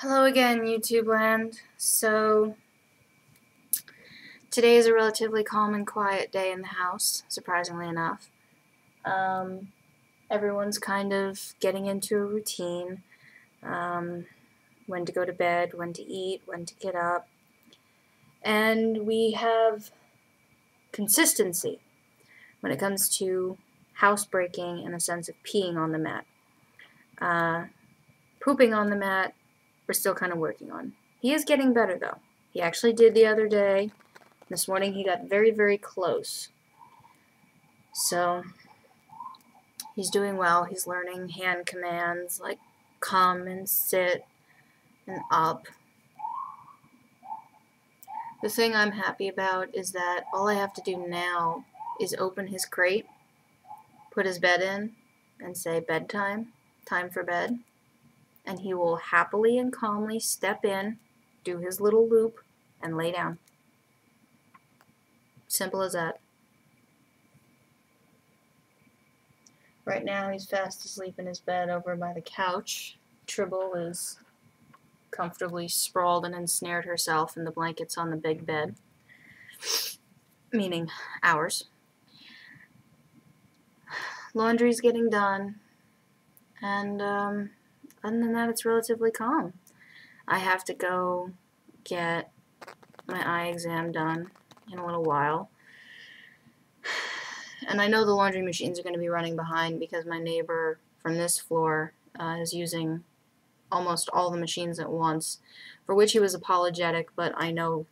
Hello again, YouTube land. So, today is a relatively calm and quiet day in the house, surprisingly enough. Everyone's kind of getting into a routine. When to go to bed, when to eat, when to get up. And we have consistency when it comes to housebreaking and a sense of peeing on the mat. Pooping on the mat, we're still kind of working on. He is getting better, though. He actually did the other day. This morning he got very, very close. So, he's doing well. He's learning hand commands like come and sit and up. The thing I'm happy about is that all I have to do now is open his crate, put his bed in, and say bedtime, time for bed. And he will happily and calmly step in, do his little loop, and lay down. Simple as that. Right now he's fast asleep in his bed over by the couch. Tribble is comfortably sprawled and ensnared herself in the blankets on the big bed. Meaning ours. Laundry's getting done. And other than that, it's relatively calm. I have to go get my eye exam done in a little while. And I know the laundry machines are going to be running behind because my neighbor from this floor is using almost all the machines at once, for which he was apologetic, but I know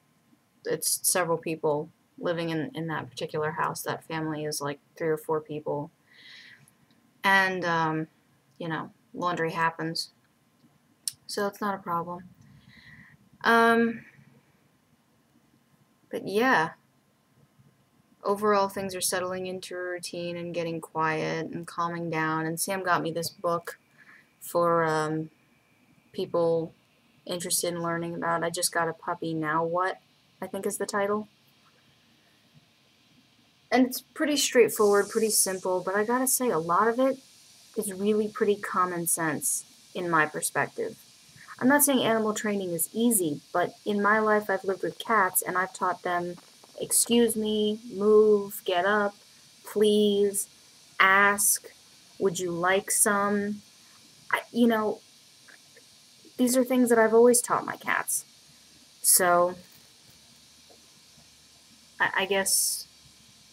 it's several people living in that particular house. That family is like 3 or 4 people. And, you know, laundry happens. So it's not a problem. But yeah. Overall, things are settling into a routine and getting quiet and calming down. And Sam got me this book for people interested in learning about I Just Got a Puppy, Now What? I think is the title. And it's pretty straightforward, pretty simple, but I gotta say, a lot of it is really pretty common sense in my perspective. I'm not saying animal training is easy, but in my life I've lived with cats and I've taught them excuse me, move, get up, please, ask, would you like some? You know, these are things that I've always taught my cats. So, I guess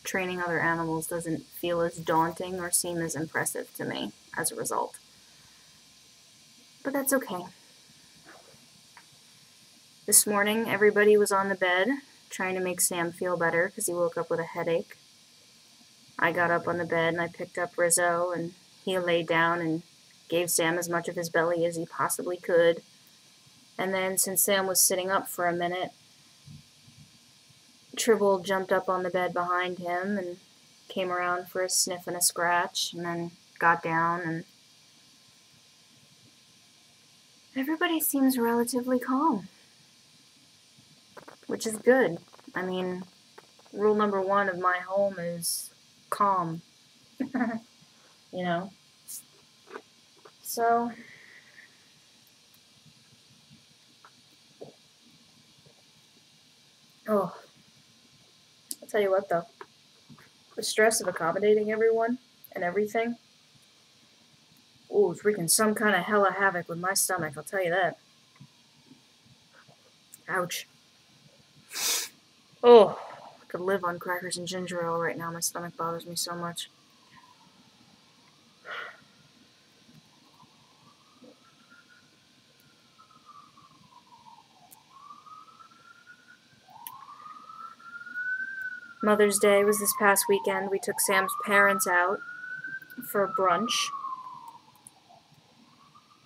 training other animals doesn't feel as daunting or seem as impressive to me as a result. But that's okay. This morning, everybody was on the bed trying to make Sam feel better because he woke up with a headache. I got up on the bed and I picked up Rizzo and he laid down and gave Sam as much of his belly as he possibly could. And then since Sam was sitting up for a minute, Tribble jumped up on the bed behind him and came around for a sniff and a scratch and then got down, and everybody seems relatively calm, which is good. I mean, rule number 1 of my home is calm. You know? So, I'll tell you what though, the stress of accommodating everyone and everything, it's wreaking some kind of hella havoc with my stomach, I'll tell you that. Ouch. I could live on crackers and ginger ale right now, my stomach bothers me so much. Mother's Day was this past weekend. We took Sam's parents out for a brunch.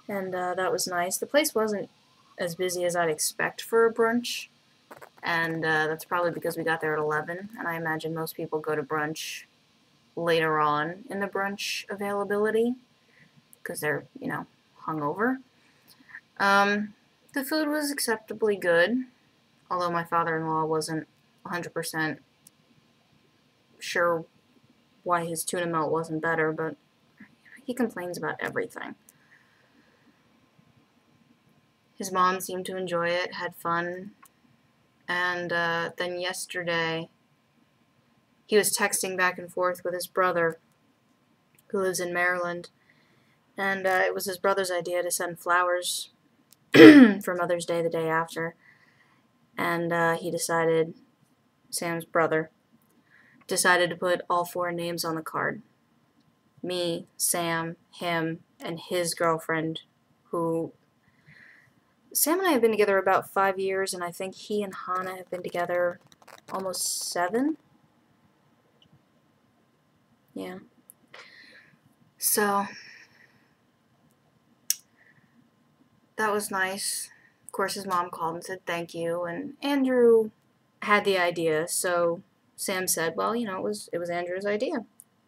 And that was nice. The place wasn't as busy as I'd expect for a brunch. And that's probably because we got there at 11. And I imagine most people go to brunch later on in the brunch availability because they're, you know, hungover. The food was acceptably good, although my father-in-law wasn't 100% sure why his tuna melt wasn't better, but he complains about everything. His mom seemed to enjoy it, had fun, and then yesterday he was texting back and forth with his brother, who lives in Maryland, and it was his brother's idea to send flowers for Mother's Day the day after, and he decided, Sam's brother, decided to put all 4 names on the card. Me, Sam, him, and his girlfriend, who... Sam and I have been together about 5 years, and I think he and Hannah have been together almost 7. Yeah. So, that was nice. Of course, his mom called and said thank you, and Andrew had the idea, so Sam said, well, you know, it was Andrew's idea,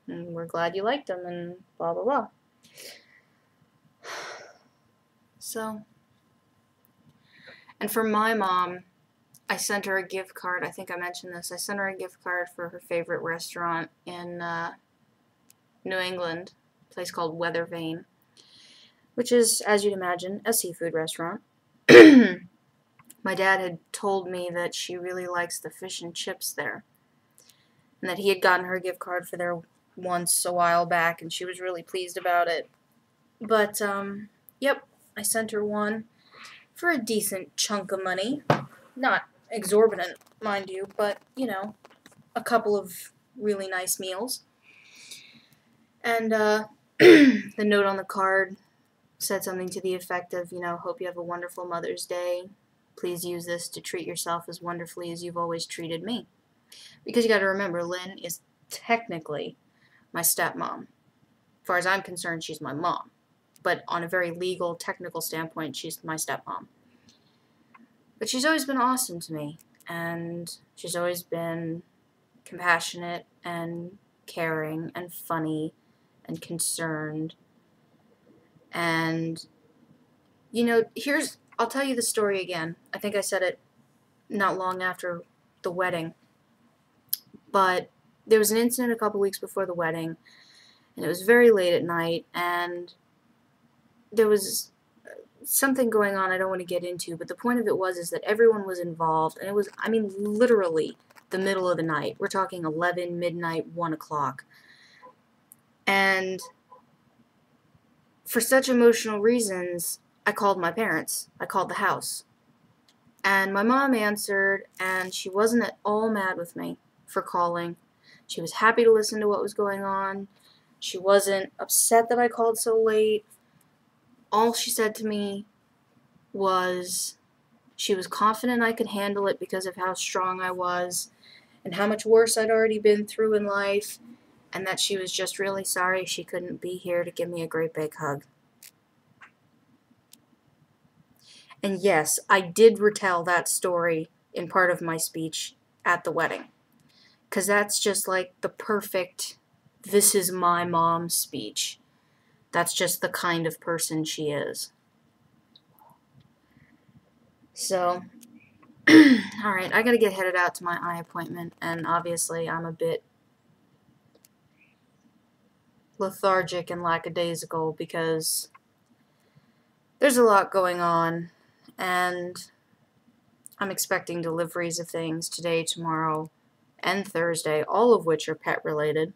and we're glad you liked him, and blah, blah, blah. So, and for my mom, I sent her a gift card. I think I mentioned this. I sent her a gift card for her favorite restaurant in New England, a place called Weather Vane, which is, as you'd imagine, a seafood restaurant. My dad had told me that she really likes the fish and chips there, and that he had gotten her a gift card for there once a while back, and she was really pleased about it. But, yep, I sent her one for a decent chunk of money. Not exorbitant, mind you, but, you know, a couple of really nice meals. And, the note on the card said something to the effect of, you know, hope you have a wonderful Mother's Day. Please use this to treat yourself as wonderfully as you've always treated me. Because you gotta remember, Lynn is technically my stepmom. As far as I'm concerned, she's my mom. But on a very legal, technical standpoint, she's my stepmom. But she's always been awesome to me. And she's always been compassionate and caring and funny and concerned. And, you know, I'll tell you the story again. I think I said it not long after the wedding. But there was an incident a couple weeks before the wedding, and it was very late at night, and there was something going on I don't want to get into, but the point of it is that everyone was involved, and it was, I mean, literally the middle of the night. We're talking 11, midnight, 1 o'clock. And for such emotional reasons, I called my parents. I called the house. And my mom answered, and she wasn't at all mad with me for calling. She was happy to listen to what was going on. She wasn't upset that I called so late. All she said to me was she was confident I could handle it because of how strong I was and how much worse I'd already been through in life, and that she was just really sorry she couldn't be here to give me a great big hug. And yes, I did retell that story in part of my speech at the wedding. Because that's just like the perfect, this is my mom speech. That's just the kind of person she is. So, alright, I gotta get headed out to my eye appointment, and obviously I'm a bit lethargic and lackadaisical because there's a lot going on, and I'm expecting deliveries of things today, tomorrow, and Thursday, all of which are pet related.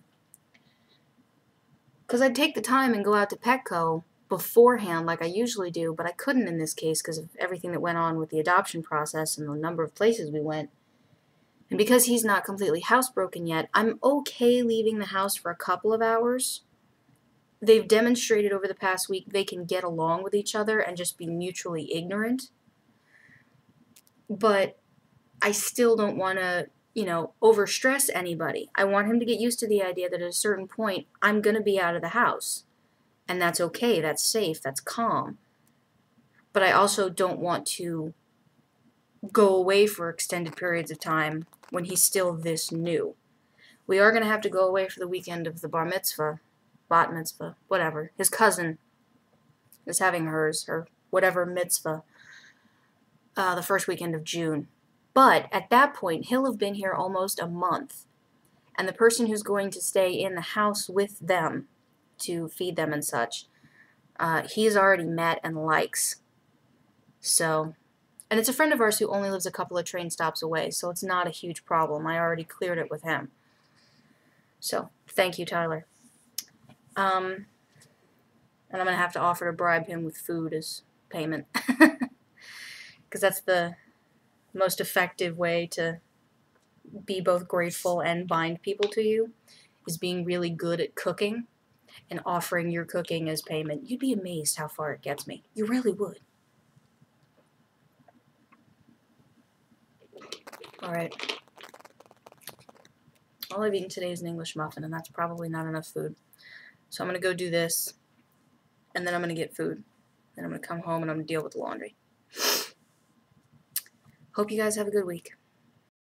Because I'd take the time and go out to Petco beforehand like I usually do, but I couldn't in this case because of everything that went on with the adoption process and the number of places we went. And because he's not completely housebroken yet, I'm okay leaving the house for a couple of hours. They've demonstrated over the past week they can get along with each other and just be mutually ignorant. But I still don't want to, you know, overstress anybody. I want him to get used to the idea that at a certain point, I'm going to be out of the house. And that's okay, that's safe, that's calm. But I also don't want to go away for extended periods of time when he's still this new. We are going to have to go away for the weekend of the bar mitzvah, bat mitzvah, whatever. His cousin is having hers, or whatever mitzvah, the first weekend of June. But at that point, he'll have been here almost a month. And the person who's going to stay in the house with them to feed them and such, he's already met and likes. So, and it's a friend of ours who only lives a couple of train stops away, so it's not a huge problem. I already cleared it with him. So, thank you, Tyler. And I'm going to have to offer to bribe him with food as payment. Because that's the most effective way to be both grateful and bind people to you, is being really good at cooking and offering your cooking as payment. You'd be amazed how far it gets me. You really would. Alright. All I've eaten today is an English muffin, and that's probably not enough food. So I'm going to go do this, and then I'm going to get food. Then I'm going to come home and I'm going to deal with the laundry. Hope you guys have a good week.